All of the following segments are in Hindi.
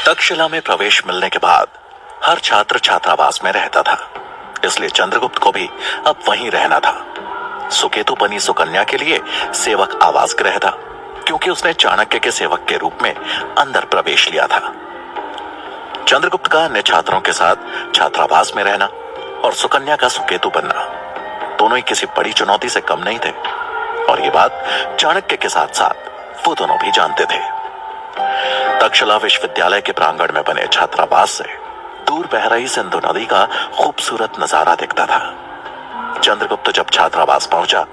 तक्षशिला में प्रवेश मिलने के बाद हर छात्र छात्रावास में रहता था, इसलिए चंद्रगुप्त को भी अब वहीं रहना था। सुकेतु बनी सुकन्या के लिए सेवक आवास गृह था, क्योंकि उसने चाणक्य के सेवक के रूप में अंदर प्रवेश लिया था। चंद्रगुप्त का अन्य छात्रों के साथ छात्रावास में रहना और सुकन्या का सुकेतु बनना दोनों ही किसी बड़ी चुनौती से कम नहीं थे, और ये बात चाणक्य के साथ साथ वो दोनों भी जानते थे। तक्षशिला विश्वविद्यालय के प्रांगण में बने छात्रावास से दूर बह रही सिंधु नदी का खूबसूरत नजारा दिखता था। चंद्रगुप्त जब छात्रावास पहुंचा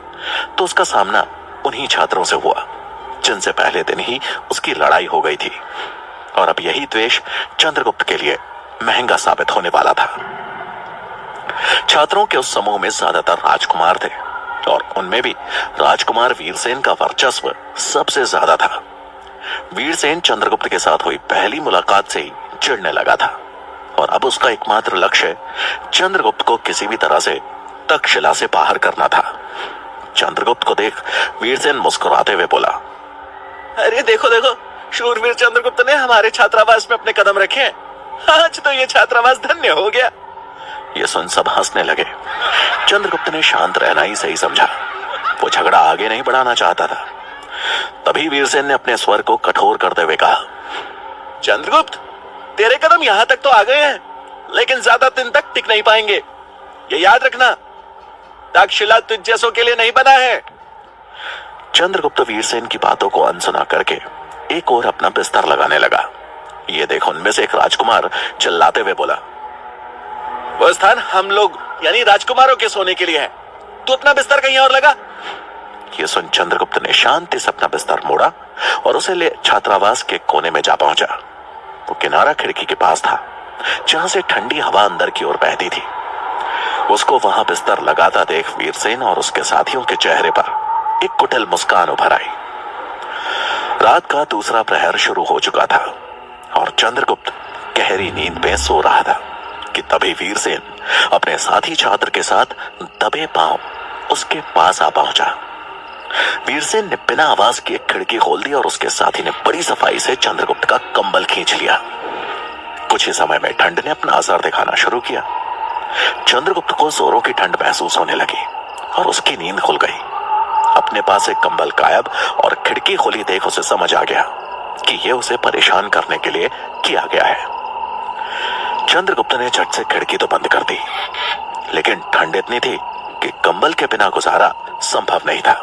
तो उसका सामना उन्हीं छात्रों से हुआ जिनसे पहले दिन ही उसकी लड़ाई हो गई थी, और अब यही द्वेष चंद्रगुप्त के लिए महंगा साबित होने वाला था। छात्रों के उस समूह में ज्यादातर राजकुमार थे, और उनमें भी राजकुमार वीरसेन का वर्चस्व सबसे ज्यादा था। वीरसेन चंद्रगुप्त के साथ हुई पहली मुलाकात से ही चिढ़ने लगा था, और अब उसका एकमात्र लक्ष्य चंद्रगुप्त को किसी भी तरह से तक्षशिला से बाहर करना था। चंद्रगुप्त को देख वीरसेन मुस्कुराते हुए बोला, अरे देखो देखो, शूरवीर चंद्रगुप्त ने हमारे छात्रावास में अपने कदम रखे हैं। आज तो ये छात्रावास धन्य हो गया। ये सुन सब हंसने लगे। चंद्रगुप्त ने शांत रहना ही सही समझा, वो झगड़ा आगे नहीं बढ़ाना चाहता था। तभी वीरसेन ने अपने स्वर को कठोर करते हुए कहा, चंद्रगुप्त, तेरे कदम यहां तक तो आ गए हैं, लेकिन ज्यादा दिन तक टिक नहीं पाएंगे। ये याद रखना, तक्षशिला तुझ जैसों के लिए नहीं बना है। चंद्रगुप्त वीरसेन की बातों को अनसुना करके एक और अपना बिस्तर लगाने लगा। ये देख उनमें से एक राजकुमार चिल्लाते हुए बोला, वो स्थान हम लोग यानी राजकुमारों के सोने के लिए है, तू अपना बिस्तर कहीं और लगा। ये सुन चंद्रगुप्त ने शांति से अपना बिस्तर मोड़ा और उसे ले छात्रावास के कोने में जा पहुंचा। वो किनारा खिड़की के पास था, जहां से ठंडी हवा अंदर की ओर बहती थी। उसको वहां बिस्तर लगाता देख वीरसेन और उसके साथियों के चेहरे पर एक कुटिल मुस्कान उभर आई। रात का दूसरा प्रहर शुरू हो चुका था और चंद्रगुप्त गहरी नींद में सो रहा था कि तभी वीरसेन अपने साथी छात्र के साथ दबे पांव उसके पास आ पहुंचा। वीरसेन ने बिना आवाज की एक खिड़की खोल दी और उसके साथी ने बड़ी सफाई से चंद्रगुप्त का कंबल खींच लिया। कुछ ही समय में ठंड ने अपना असर दिखाना शुरू किया। चंद्रगुप्त को जोरों की ठंड महसूस होने लगी और उसकी नींद खुल गई। अपने पास एक कंबल गायब और खिड़की खुली देख उसे समझ आ गया कि यह उसे परेशान करने के लिए किया गया है। चंद्रगुप्त ने झट से खिड़की तो बंद कर दी, लेकिन ठंड इतनी थी कि कंबल के बिना गुजारा संभव नहीं था।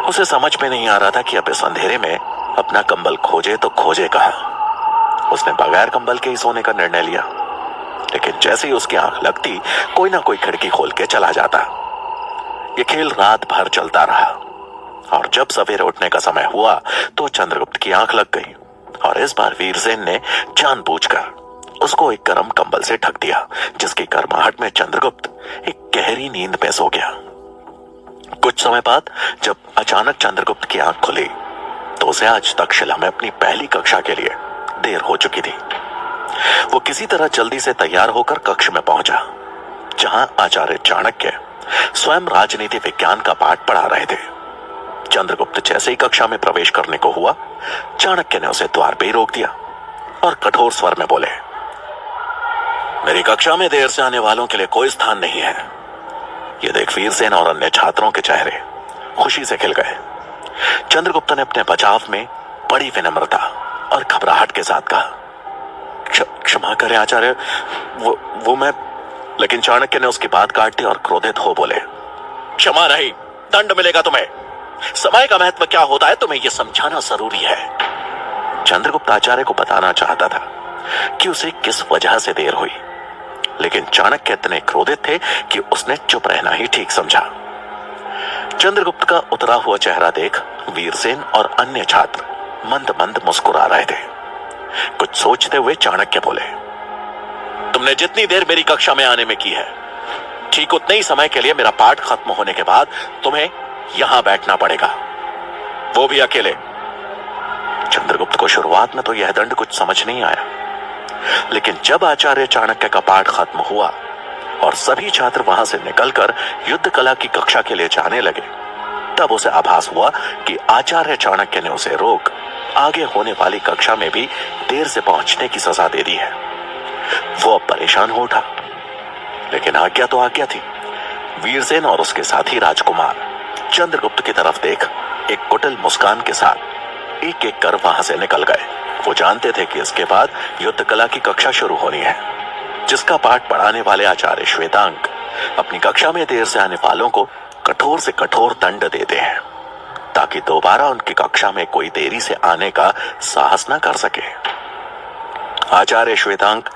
उसे समझ में नहीं आ रहा था कि अब इस अंधेरे में अपना कंबल खोजे तो खोजे कहां। उसने बगैर कंबल के ही सोने का निर्णय लिया, लेकिन जैसे ही उसकी आंख लगती कोई ना कोई खिड़की खोल के चला जाता। ये खेल रात भर चलता रहा और जब सवेरे उठने का समय हुआ तो चंद्रगुप्त की आंख लग गई, और इस बार वीरसेन ने जानबूझकर उसको एक गर्म कंबल से ढक दिया, जिसकी गर्माहट में चंद्रगुप्त एक गहरी नींद में सो गया। कुछ समय बाद जब अचानक चंद्रगुप्त की आंख खुली तो उसे आज तक्षशिला में अपनी पहली कक्षा के लिए देर हो चुकी थी। वो किसी तरह जल्दी से तैयार होकर कक्ष में पहुंचा, जहां आचार्य चाणक्य स्वयं राजनीति विज्ञान का पाठ पढ़ा रहे थे। चंद्रगुप्त जैसे ही कक्षा में प्रवेश करने को हुआ, चाणक्य ने उसे द्वार पे ही रोक दिया और कठोर स्वर में बोले, मेरी कक्षा में देर से आने वालों के लिए कोई स्थान नहीं है। ये देख वीरसेन और अन्य छात्रों के चेहरे खुशी से खिल गए। चंद्रगुप्त ने अपने बचाव में बड़ी विनम्रता और घबराहट के साथ कहा, क्षमा करें आचार्य, वो मैं। लेकिन चाणक्य ने उसकी बात काट दी और क्रोधित हो बोले, क्षमा नहीं, दंड मिलेगा तुम्हें। समय का महत्व क्या होता है तुम्हें यह समझाना जरूरी है। चंद्रगुप्त आचार्य को बताना चाहता था कि उसे किस वजह से देर हुई, लेकिन चाणक्य इतने क्रोधित थे कि उसने चुप रहना ही ठीक समझा। चंद्रगुप्त का उतरा हुआ चेहरा देख वीरसेन और अन्य छात्र मंद मंद मुस्कुरा रहे थे। कुछ सोचते हुए चाणक्य बोले, तुमने जितनी देर मेरी कक्षा में आने में की है, ठीक उतने ही समय के लिए मेरा पाठ खत्म होने के बाद तुम्हें यहां बैठना पड़ेगा, वो भी अकेले। चंद्रगुप्त को शुरुआत में तो यह दंड कुछ समझ नहीं आया, लेकिन जब आचार्य चाणक्य का पाठ खत्म हुआ और सभी छात्र वहां से निकलकर युद्ध कला की कक्षा के लिए जाने लगे, तब उसे आभास हुआ कि आचार्य चाणक्य ने उसे रोक आगे होने वाली कक्षा में भी देर से पहुंचने की सजा दे दी है। वो अब परेशान हो उठा, लेकिन आज्ञा तो आज्ञा थी। वीरसेन और उसके साथी राजकुमार चंद्रगुप्त की तरफ देख एक कुटिल मुस्कान के साथ एक एक कर वहां से निकल गए। वो जानते थे कि इसके बाद युद्ध कला की कक्षा शुरू होनी है, जिसका पाठ पढ़ाने वाले आचार्य श्वेतांक अपनी कक्षा में देर से आने वालों को कठोर से कठोर दंड देते हैं, ताकि दोबारा उनकी कक्षा में कोई देरी से आने का साहस न कर सके। आचार्य श्वेतांक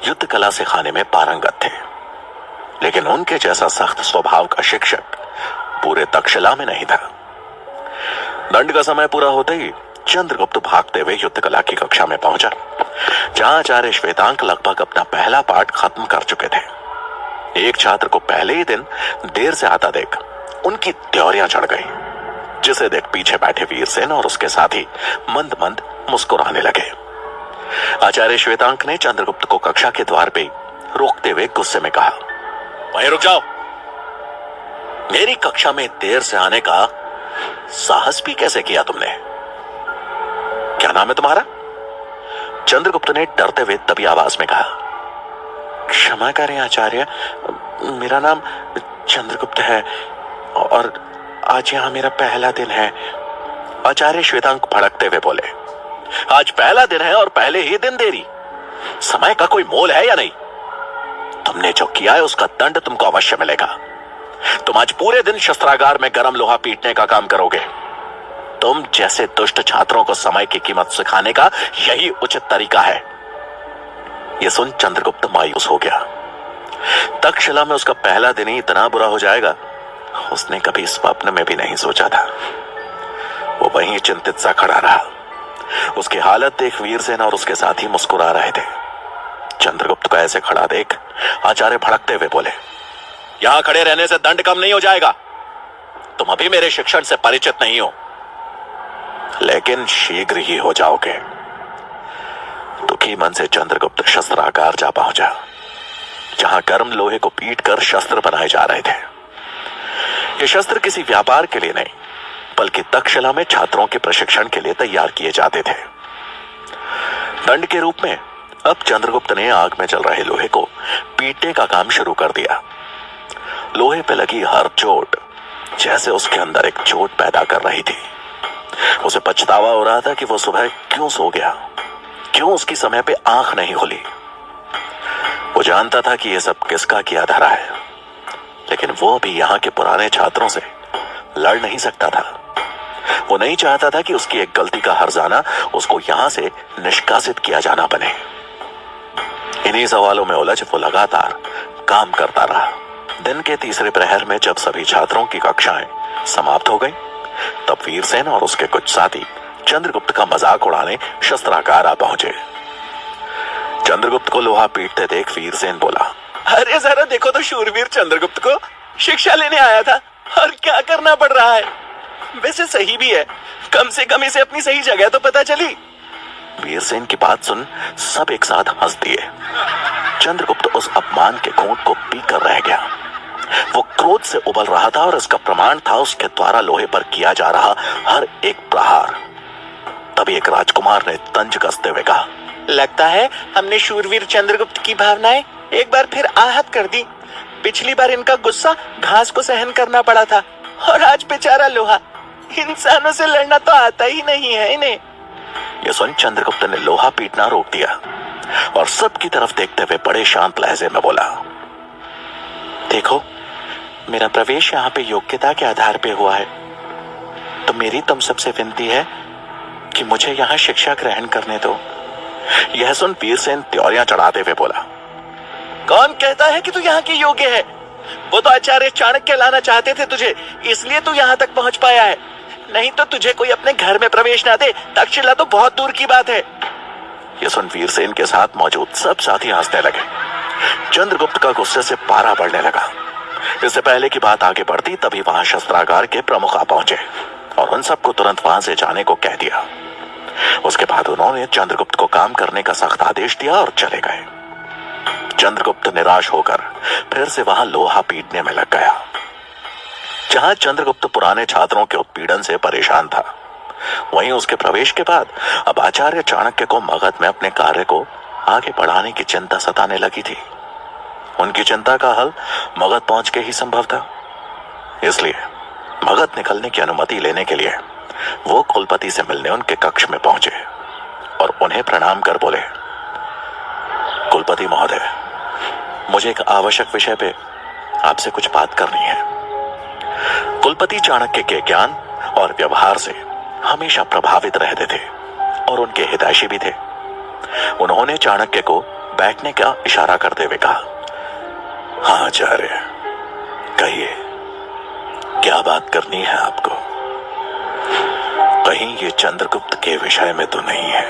युद्ध कला सिखाने में पारंगत थे, लेकिन उनके जैसा सख्त स्वभाव का शिक्षक पूरे तक्षशिला में नहीं था। दंड का समय पूरा होते ही चंद्रगुप्त भागते हुए युद्ध कला की कक्षा में पहुंचा, जहां आचार्य श्वेतांक लगभग अपना पहला पाठ खत्म कर चुके थे। एक छात्र को पहले ही दिन देर से आता देख उनकी त्योरियां चढ़ गई, जिसे देख पीछे बैठे वीरसेन और उसके साथी मंद मंद मुस्कुराने लगे। आचार्य श्वेतांक ने चंद्रगुप्त को कक्षा के द्वार पे रोकते हुए गुस्से में कहा, वहीं रुक जाओ। मेरी कक्षा में देर से आने का साहस भी कैसे किया तुमने? क्या नाम है तुम्हारा? चंद्रगुप्त ने डरते हुए तभी आवाज में कहा, क्षमा करें आचार्य, मेरा नाम चंद्रगुप्त है और आज यहां मेरा पहला दिन है। आचार्य श्वेतांक भड़कते हुए बोले, आज पहला दिन है और पहले ही दिन देरी? समय का कोई मोल है या नहीं? तुमने जो किया है उसका दंड तुमको अवश्य मिलेगा। तुम आज पूरे दिन शस्त्रागार में गर्म लोहा पीटने का काम करोगे। तुम जैसे दुष्ट छात्रों को समय की कीमत सिखाने का यही उचित तरीका है। यह सुन चंद्रगुप्त मायूस हो गया। तक्षशिला में उसका पहला दिन ही इतना बुरा हो जाएगा, उसने कभी स्वप्न में भी नहीं सोचा था। वो वहीं चिंतित सा खड़ा रहा। उसकी हालत देख वीरसेन और उसके साथी मुस्कुरा रहे थे। चंद्रगुप्त को ऐसे खड़ा देख आचार्य भड़कते हुए बोले, यहां खड़े रहने से दंड कम नहीं हो जाएगा। तुम अभी मेरे शिक्षण से परिचित नहीं हो, लेकिन शीघ्र ही हो जाओगे। दुखी मन से चंद्रगुप्त शस्त्रागार जा पहुंचा, जहां गर्म लोहे को पीटकर शस्त्र बनाए जा रहे थे। ये शस्त्र किसी व्यापार के लिए नहीं, बल्कि तक्षशिला में छात्रों के प्रशिक्षण के लिए तैयार किए जाते थे। दंड के रूप में अब चंद्रगुप्त ने आग में जल रहे लोहे को पीटने का काम शुरू कर दिया। लोहे पे लगी हर चोट जैसे उसके अंदर एक चोट पैदा कर रही थी। उसे पछतावा हो रहा था कि वो सुबह क्यों सो गया, क्यों उसकी समय पे आंख नहीं खुली। वो जानता था कि यह सब किसका किया धरा है, लेकिन वो भी यहाँ के पुराने छात्रों से लड़ नहीं सकता था। वो नहीं चाहता था कि उसकी एक गलती का हर्जाना उसको यहां से निष्कासित किया जाना बने। इन्हीं सवालों में उलझ वो लगातार काम करता रहा। दिन के तीसरे प्रहर में जब सभी छात्रों की कक्षाएं समाप्त हो गई, तब वीरसेन और उसके कुछ साथी चंद्रगुप्त का मजाक उड़ाने शस्त्रागार आ पहुंचे। चंद्रगुप्त को लोहा पीटते देख वीरसेन बोला, अरे जरा देखो तो शूरवीर चंद्रगुप्त को, शिक्षा लेने आया था और क्या करना पड़ रहा है। वैसे सही भी है, कम से कम इसे अपनी सही जगह तो पता चली। वीरसेन की बात सुन सब एक साथ हंस दिए। चंद्रगुप्त उस अपमान के घूंट को पीकर रह गया। वो क्रोध से उबल रहा था और इसका प्रमाण था उसके द्वारा लोहे पर किया जा रहा हर एक प्रहार। तभी एक राजकुमार ने तंज कसते हुए कहा, लगता है हमने शूरवीर चंद्रगुप्त की भावनाएं एक बार फिर आहत कर दी। पिछली बार इनका गुस्सा घास को सहन करना पड़ा था और आज बेचारा लोहा, इंसानों से लड़ना तो आता ही नहीं है इन्हें। यह सुन चंद्रगुप्त ने लोहा पीटना रोक दिया और सबकी तरफ देखते हुए बड़े शांत लहजे में बोला, देखो मेरा प्रवेश यहाँ पे योग्यता के आधार पे हुआ है, तो मेरी तुम सबसे विनती है कि मुझे यहाँ शिक्षा ग्रहण करने दो। यह सुन वीरसेन त्योरियां चढ़ाते हुए बोला, कौन कहता है कि तू यहाँ के योग्य है? वो तो आचार्य चाणक्य लाना चाहते थे तुझे, इसलिए तू यहाँ तक पहुंच पाया है। नहीं तो तुझे कोई अपने घर में प्रवेश ना दे, तक्षशिला तो बहुत दूर की बात है। यह सुन वीरसेन के साथ मौजूद सब साथी हंसने लगे। चंद्रगुप्त का गुस्से से पारा बढ़ने लगा। इससे पहले की बात आगे बढ़ती तभी वहां शस्त्रागार के प्रमुख आ पहुंचे और उन सबको तुरंत वहां से जाने को कह दिया। उसके बाद उन्होंने चंद्रगुप्त को काम करने का सख्त आदेश दिया और चले गए। चंद्रगुप्त निराश होकर फिर से वहां लोहा पीटने में लग गया। जहां चंद्रगुप्त पुराने छात्रों के उत्पीड़न से परेशान था, वहीं उसके प्रवेश के बाद अब आचार्य चाणक्य को मगध में अपने कार्य को आगे बढ़ाने की चिंता सताने लगी थी। उनकी चिंता का हल मगध पहुंच के ही संभव था। इसलिए मगध निकलने की अनुमति लेने के लिए वो कुलपति से मिलने उनके कक्ष में पहुंचे और उन्हें प्रणाम कर बोले, कुलपति महोदय, मुझे एक आवश्यक विषय पे आपसे कुछ बात करनी है। कुलपति चाणक्य के ज्ञान और व्यवहार से हमेशा प्रभावित रहते थे और उनके हितैषी भी थे। उन्होंने चाणक्य को बैठने का इशारा करते हुए कहा, हाँ आचार्य, कहिए, क्या बात करनी है आपको? कहीं ये चंद्रगुप्त के विषय में तो नहीं है?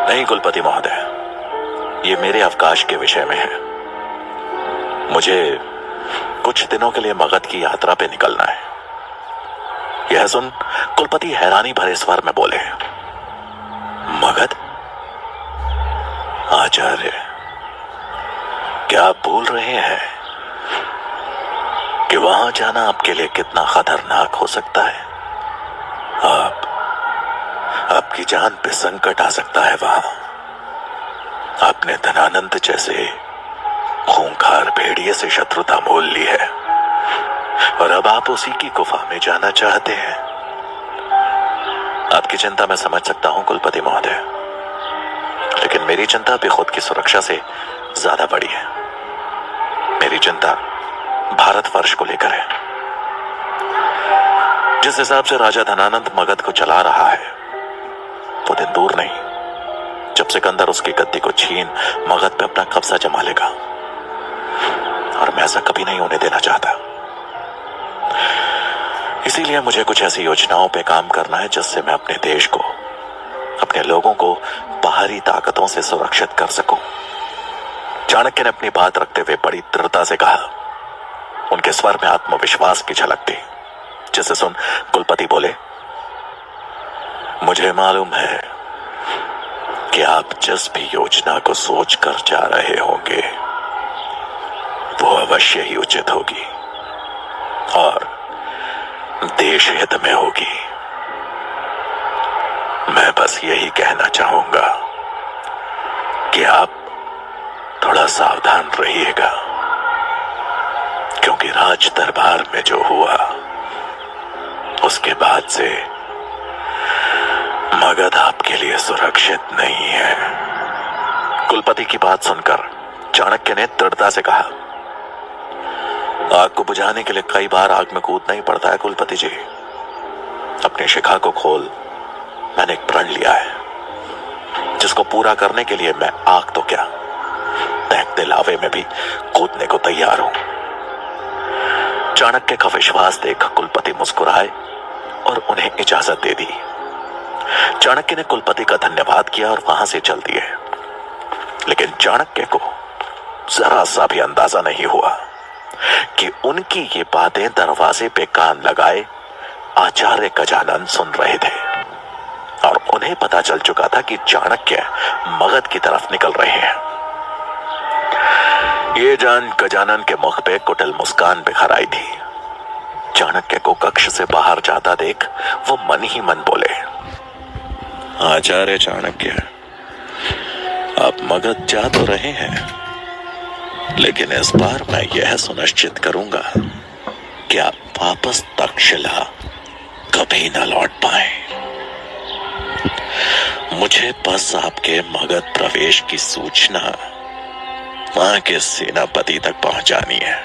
नहीं कुलपति महोदय, ये मेरे अवकाश के विषय में है। मुझे कुछ दिनों के लिए मगध की यात्रा पे निकलना है। यह सुन कुलपति हैरानी भरे स्वर में बोले, मगध? आचार्य, क्या आप भूल रहे हैं कि वहां जाना आपके लिए कितना खतरनाक हो सकता है? आपकी जान पे संकट आ सकता है वहां। आपने धनानंद जैसे खूंखार भेड़िए से शत्रुता मोल ली है और अब आप उसी की गुफा में जाना चाहते हैं। आपकी चिंता मैं समझ सकता हूं कुलपति महोदय, लेकिन मेरी चिंता भी खुद की सुरक्षा से ज्यादा बड़ी है। मेरी चिंता भारतवर्ष को लेकर है। जिस हिसाब से राजा धनानंद मगध को चला रहा है, वो दिन दूर नहीं जब सिकंदर उसकी गद्दी को छीन मगध पे अपना कब्जा जमा लेगा, और मैं ऐसा कभी नहीं होने देना चाहता। इसीलिए मुझे कुछ ऐसी योजनाओं पे काम करना है जिससे मैं अपने देश को, अपने लोगों को बाहरी ताकतों से सुरक्षित कर सकूं। चाणक्य ने अपनी बात रखते हुए बड़ी दृढ़ता से कहा। उनके स्वर में आत्मविश्वास की झलक थी, जिसे सुन कुलपति बोले, मुझे मालूम है कि आप जिस भी योजना को सोच कर जा रहे होंगे वो अवश्य ही उचित होगी और देश हित में होगी। मैं बस यही कहना चाहूंगा कि आप थोड़ा सावधान रहिएगा, क्योंकि राज दरबार में जो हुआ उसके बाद से मगध आपके लिए सुरक्षित नहीं है। कुलपति की बात सुनकर चाणक्य ने दृढ़ता से कहा, आग को बुझाने के लिए कई बार आग में कूदना ही पड़ता है कुलपति जी। अपनी शिखा को खोल मैंने एक प्रण लिया है, जिसको पूरा करने के लिए मैं आग तो क्या, तहकते लावे में भी कूदने को तैयार हूं। चाणक्य का विश्वास देख कुलपति मुस्कुराए और उन्हें इजाजत दे दी। चाणक्य ने कुलपति का धन्यवाद किया और वहां से चल दिए। लेकिन चाणक्य को जरा सा भी अंदाजा नहीं हुआ कि उनकी ये बातें दरवाजे पे कान लगाए आचार्य गजानन सुन रहे थे और उन्हें पता चल चुका था कि चाणक्य मगध की तरफ निकल रहे हैं। ये जान गजानन के मुख पे कुटिल मुस्कान बिखर आई थी। चाणक्य को कक्ष से बाहर जाता देख वो मन ही मन बोले, आचार्य चाणक्य, आप मगध जा तो रहे हैं, लेकिन इस बार मैं यह सुनिश्चित करूंगा कि आप वापस तक्षशिला कभी न लौट पाए। मुझे बस आपके मगध प्रवेश की सूचना वहां के सेनापति तक पहुंचानी है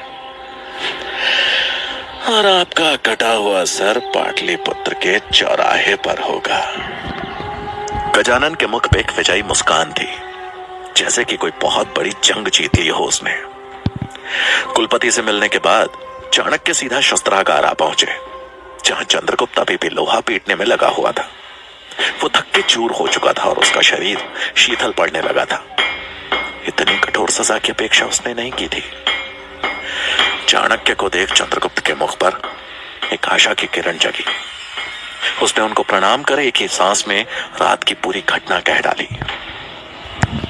और आपका कटा हुआ सर पाटलिपुत्र के चौराहे पर होगा। गजानन के मुख पे एक विजयी मुस्कान थी, जैसे कि कोई बहुत बड़ी जंग जीत ली हो उसने। कुलपति से मिलने के बाद चाणक्य सीधा शस्त्रागार आ पहुंचे, जहां चंद्रगुप्त अभी भी लोहा पीटने में लगा हुआ था। वो थक के चूर हो चुका था और उसका शरीर शीतल पड़ने लगा था। इतनी कठोर सजा की अपेक्षा उसने नहीं की थी। चाणक्य को देख चंद्रगुप्त के मुख पर एक आशा की किरण जगी। उसने उनको प्रणाम कर एक ही सांस में रात की पूरी घटना कह डाली।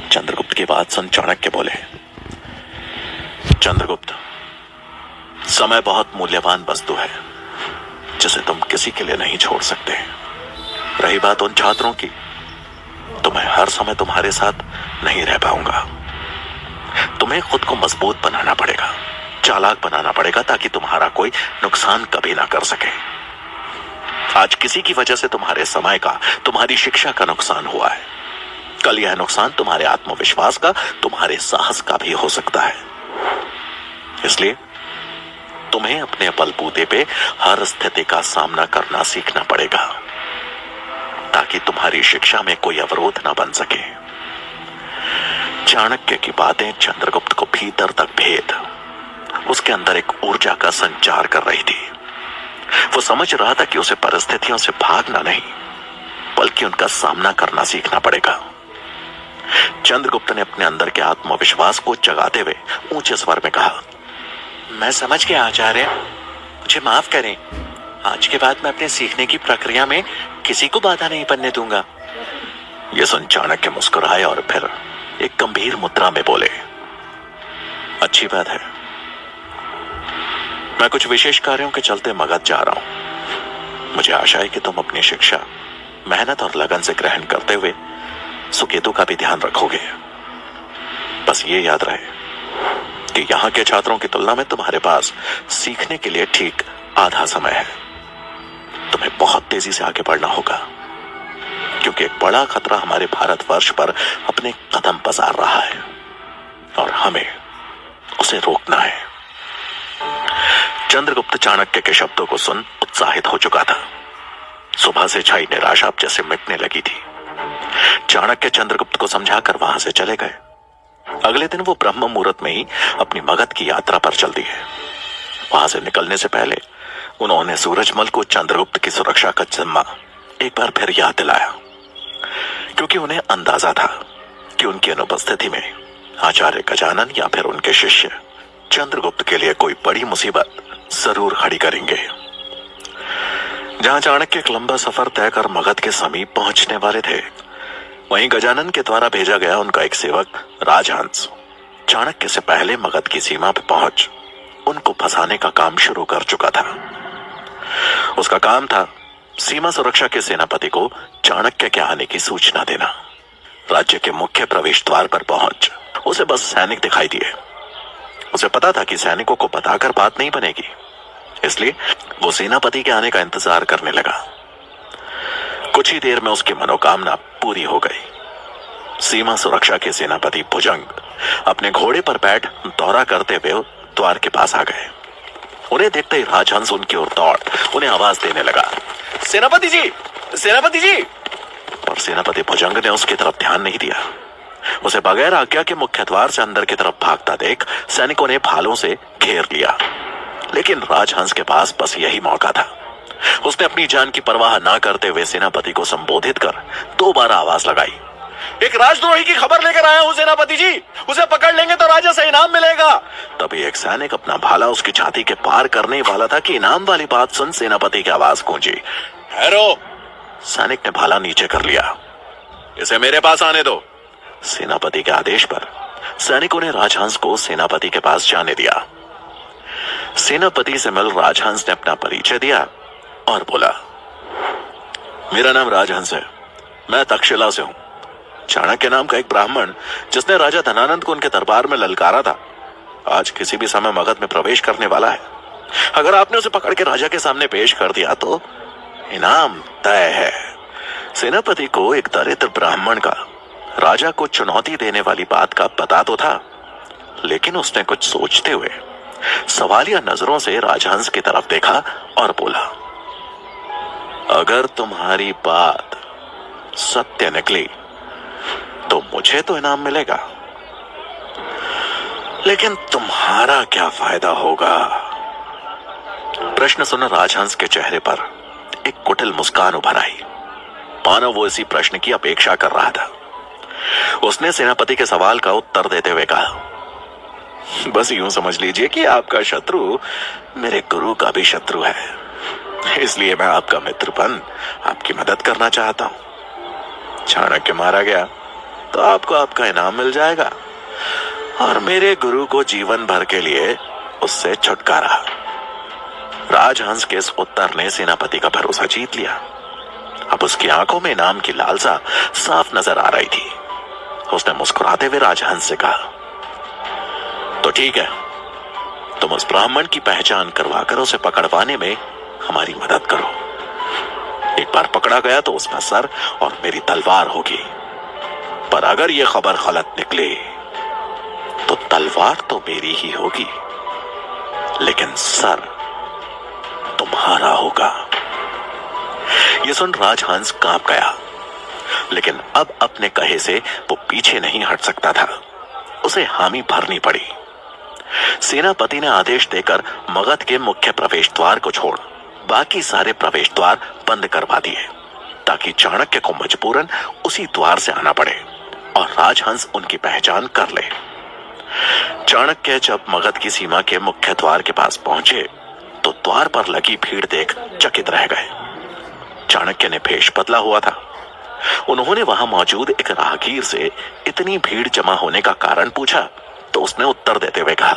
चंद्रगुप्त की बात सुन चाणक्य बोले, चंद्रगुप्त, समय बहुत मूल्यवान वस्तु है। जिसे तुम किसी के लिए नहीं छोड़ सकते। रही बात उन छात्रों की, तो मैं हर समय तुम्हारे साथ नहीं रह पाऊंगा। तुम्हें खुद को मजबूत बनाना पड़ेगा, चालाक बनाना पड़ेगा, ताकि तुम्हारा कोई नुकसान कभी ना कर सके। आज किसी की वजह से तुम्हारे समय का, तुम्हारी शिक्षा का नुकसान हुआ है। कल यह नुकसान तुम्हारे आत्मविश्वास का, तुम्हारे साहस का भी हो सकता है। इसलिए तुम्हें अपने बलबूते पे हर स्थिति का सामना करना सीखना पड़ेगा, ताकि तुम्हारी शिक्षा में कोई अवरोध ना बन सके। चाणक्य की बातें चंद्रगुप्त को भीतर तक भेद, उसके अंदर एक ऊर्जा का संचार कर रही थी। वो समझ रहा था कि उसे परिस्थितियों से भागना नहीं, बल्कि उनका सामना करना सीखना पड़ेगा। चंद्रगुप्त ने अपने अंदर के आत्मविश्वास को जगाते हुए ऊंचे स्वर में कहा, मैं समझ गया आचार्य, मुझे माफ करें। आज के बाद मैं अपने सीखने की प्रक्रिया में किसी को बाधा नहीं बनने दूंगा। यह सुन चाणक्य मुस्कुराए और फिर एक गंभीर मुद्रा में बोले, अच्छी बात है। मैं कुछ विशेष कार्यों के चलते मगध जा रहा हूं। मुझे आशा है कि तुम अपनी शिक्षा मेहनत और लगन से ग्रहण करते हुए सुकेतु का भी ध्यान रखोगे। बस ये याद रहे कि यहाँ के छात्रों की तुलना में तुम्हारे पास सीखने के लिए ठीक आधा समय है। तुम्हें बहुत तेजी से आगे बढ़ना होगा, क्योंकि एक बड़ा खतरा हमारे भारतवर्ष पर अपने कदम पसार रहा है और हमें उसे रोकना है। चंद्रगुप्त चाणक्य के शब्दों को सुन उत्साहित हो चुका था। सुबह से छाई निराशा अब जैसे मिटने लगी थी। चाणक्य चंद्रगुप्त को समझाकर वहां से चले गए। अगले दिन वो ब्रह्म मुहूर्त में ही अपनी मगध की यात्रा पर चल दिए। वहां से निकलने से पहले उन्होंने सूरजमल को चंद्रगुप्त की सुरक्षा का जिम्मा एक बार फिर याद दिलाया, क्योंकि उन्हें अंदाजा था कि उनकी अनुपस्थिति में आचार्य गजानन या फिर उनके शिष्य चंद्रगुप्त के लिए कोई बड़ी मुसीबत जरूर खड़ी करेंगे। जहां चाणक्य एक लंबा सफर तय कर मगध के समीप पहुंचने वाले थे, वहीं गजानन के द्वारा भेजा गया उनका एक सेवक राजहंस चाणक्य से पहले मगध की सीमा पर पहुंच उनको फंसाने का काम शुरू कर चुका था। उसका काम था सीमा सुरक्षा के सेनापति को चाणक्य के आने की सूचना देना। राज्य के मुख्य प्रवेश द्वार पर पहुंच उसे बस सैनिक दिखाई दिए। उसे पता था कि सैनिकों को बताकर बात नहीं बनेगी, इसलिए वो सेनापति के आने का इंतजार करने लगा। कुछ ही देर में उसकी मनोकामना पूरी हो गई। सीमा सुरक्षा के सेनापति भुजंग अपने घोड़े पर बैठ दौरा करते हुए द्वार के पास आ गए। उन्हें देखते ही राजहंस उनकी ओर दौड़ उन्हें आवाज देने लगा, सेनापति जी, सेनापति जी। पर सेनापति भुजंग ने उसकी तरफ ध्यान नहीं दिया। उसे बगैर आज्ञा के मुख्य द्वार से अंदर की तरफ भागता देख सैनिकों ने भालों से घेर लिया। लेकिन राजहंस के पास बस यही मौका था। उसने अपनी जान की परवाह ना करते हुए सेनापति को संबोधित कर 2 बार आवाज लगाई, एक राजद्रोही की खबर लेकर आया हूं सेनापति जी, उसे पकड़ लेंगे तो राजा से इनाम मिलेगा। तभी एक सैनिक अपना भाला उसकी छाती के पार करने वाला था कि इनाम वाली बात सुन सेनापति की आवाज गूंजी, ठहरो। सैनिक ने भाला नीचे कर लिया, इसे मेरे पास आने दो। सेनापति के आदेश पर सैनिकों ने राजहंस को सेनापति के पास जाने दिया। सेनापति से मिल राजहंस ने अपना परिचय दिया और बोला, मेरा नाम राजहंस है, मैं तक्षशिला से हूं। चाणक्य नाम का एक ब्राह्मण जिसने राजा धनानंद को उनके दरबार में ललकारा था, आज किसी भी समय मगध में प्रवेश करने वाला है। अगर आपने उसे पकड़ के राजा के सामने पेश कर दिया तो इनाम तय है। सेनापति को एक दरिद्र ब्राह्मण का राजा को चुनौती देने वाली बात का पता तो था, लेकिन उसने कुछ सोचते हुए सवालिया नजरों से राजहंस की तरफ देखा और बोला, अगर तुम्हारी बात सत्य निकली तो मुझे तो इनाम मिलेगा, लेकिन तुम्हारा क्या फायदा होगा? प्रश्न सुन राजहंस के चेहरे पर एक कुटिल मुस्कान उभर आई, मानो वो इसी प्रश्न की अपेक्षा कर रहा था। उसने सेनापति के सवाल का उत्तर देते हुए कहा, बस यूं समझ लीजिए कि आपका शत्रु मेरे गुरु का भी शत्रु है, इसलिए मैं आपका मित्र बन आपकी मदद करना चाहता हूं। चाणक्य मारा गया तो आपको आपका इनाम मिल जाएगा और मेरे गुरु को जीवन भर के लिए उससे छुटकारा। राजहंस के इस उत्तर ने सेनापति का भरोसा जीत लिया। अब उसकी आंखों में इनाम की लालसा साफ नजर आ रही थी। उसने मुस्कुराते हुए राजहंस से कहा, तो ठीक है, तुम उस ब्राह्मण की पहचान करवाकर उसे पकड़वाने में हमारी मदद करो। एक बार पकड़ा गया तो उसका सर और मेरी तलवार होगी, पर अगर यह खबर गलत निकले तो तलवार तो मेरी ही होगी, लेकिन सर तुम्हारा होगा। यह सुन राजहंस कांप गया, लेकिन अब अपने कहे से वो पीछे नहीं हट सकता था। उसे हामी भरनी पड़ी। सेनापति ने आदेश देकर मगध के मुख्य प्रवेश द्वार को छोड़ बाकी सारे प्रवेश द्वार बंद करवा दिए, ताकि चाणक्य को मजबूरन उसी द्वार से आना पड़े और राजहंस उनकी पहचान कर ले। चाणक्य जब मगध की सीमा के मुख्य द्वार के पास पहुंचे तो द्वार पर लगी भीड़ देख चकित रह गए। चाणक्य ने भेष बदला हुआ था। उन्होंने वहां मौजूद एक राहगीर से इतनी भीड़ जमा होने का कारण पूछा तो उसने उत्तर देते हुए कहा,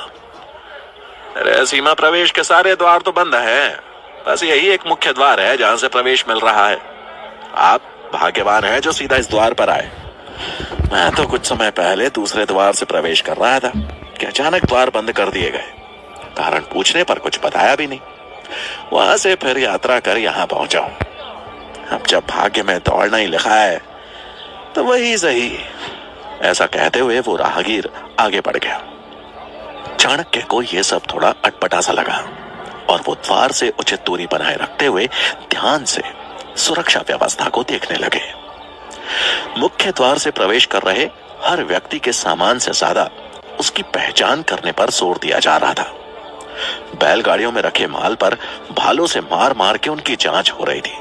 अरे सीमा प्रवेश के सारे द्वार तो बंद है, बस यही एक मुख्य द्वार है जहां से प्रवेश मिल रहा है। आप भाग्यवान हैं जो सीधा इस द्वार पर आए। मैं तो कुछ समय पहले दूसरे द्वार से प्रवेश कर रहा था कि अचानक द्वार बंद कर दिए गए। कारण पूछने पर कुछ बताया भी नहीं। वहां से फिर यात्रा कर यहां पहुंचा हूं। अब जब भाग्य में दौड़ना ही लिखा है तो वही सही। ऐसा कहते हुए वो राहगीर आगे बढ़ गया। चाणक्य को यह सब थोड़ा अटपटा सा लगा और वो द्वार से उचित दूरी बनाए रखते हुए ध्यान से सुरक्षा व्यवस्था को देखने लगे। मुख्य द्वार से प्रवेश कर रहे हर व्यक्ति के सामान से ज्यादा उसकी पहचान करने पर जोर दिया जा रहा था। बैलगाड़ियों में रखे माल पर भालों से मार मार के उनकी जांच हो रही थी।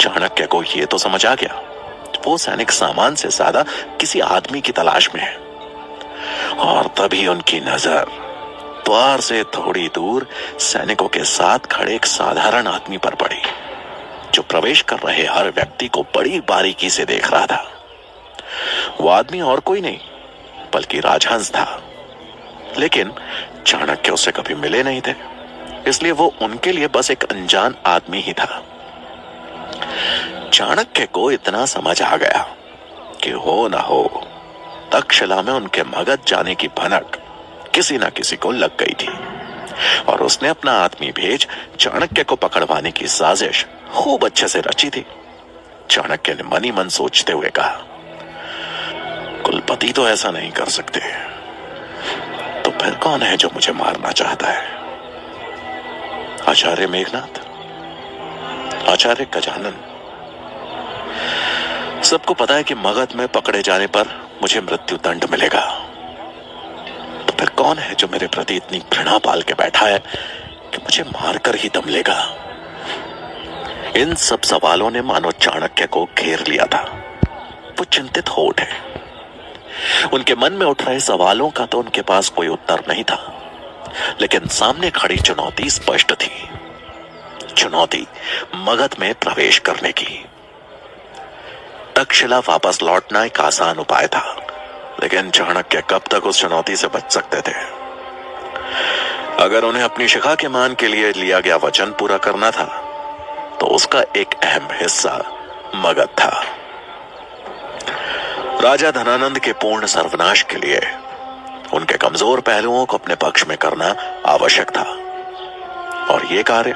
चाणक्य को यह तो समझ आ गया, वो सैनिक सामान से ज्यादा किसी आदमी की तलाश में है। और तभी उनकी नजर द्वार से थोड़ी दूर सैनिकों के साथ खड़े एक साधारण आदमी पर पड़ी, जो प्रवेश कर रहे हर व्यक्ति को बड़ी बारीकी से देख रहा था। वो आदमी और कोई नहीं बल्कि राजहंस था, लेकिन चाणक्य उससे कभी मिले नहीं थे, इसलिए वो उनके लिए बस एक अनजान आदमी ही था। चाणक्य को इतना समझ आ गया कि हो ना हो तक्षशिला में उनके मगध जाने की भनक किसी ना किसी को लग गई थी और उसने अपना आदमी भेज चाणक्य को पकड़वाने की साजिश खूब अच्छे से रची थी। चाणक्य ने मन ही मन सोचते हुए कहा, कुलपति तो ऐसा नहीं कर सकते, तो फिर कौन है जो मुझे मारना चाहता है? आचार्य मेघनाथ, आचार्य गजानन। सबको पता है कि मगध में पकड़े जाने पर मुझे मृत्यु दंड मिलेगा, तो फिर कौन है जो मेरे प्रति इतनी घृणा पाल के बैठा है कि मुझे मारकर ही दम लेगा? इन सब सवालों ने मानो चाणक्य को घेर लिया था। वो चिंतित हो उठे। उनके मन में उठ रहे सवालों का तो उनके पास कोई उत्तर नहीं था, लेकिन सामने खड़ी चुनौती स्पष्ट थी। चुनौती मगध में प्रवेश करने की। तक्षशिला वापस लौटना एक आसान उपाय था, लेकिन चाणक्य कब तक उस चुनौती से बच सकते थे? अगर उन्हें अपनी शिखा के मान के लिए लिया गया वचन पूरा करना था, तो उसका एक अहम हिस्सा मगध था। राजा धनानंद के पूर्ण सर्वनाश के लिए उनके कमजोर पहलुओं को अपने पक्ष में करना आवश्यक था, और यह कार्य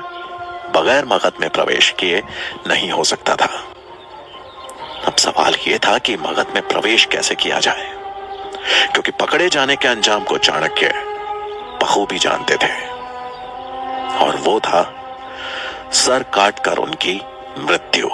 बगैर मगध में प्रवेश किए नहीं हो सकता था। अब सवाल यह था कि मगध में प्रवेश कैसे किया जाए, क्योंकि पकड़े जाने के अंजाम को चाणक्य बखूबी जानते थे, और वो था सर काटकर उनकी मृत्यु।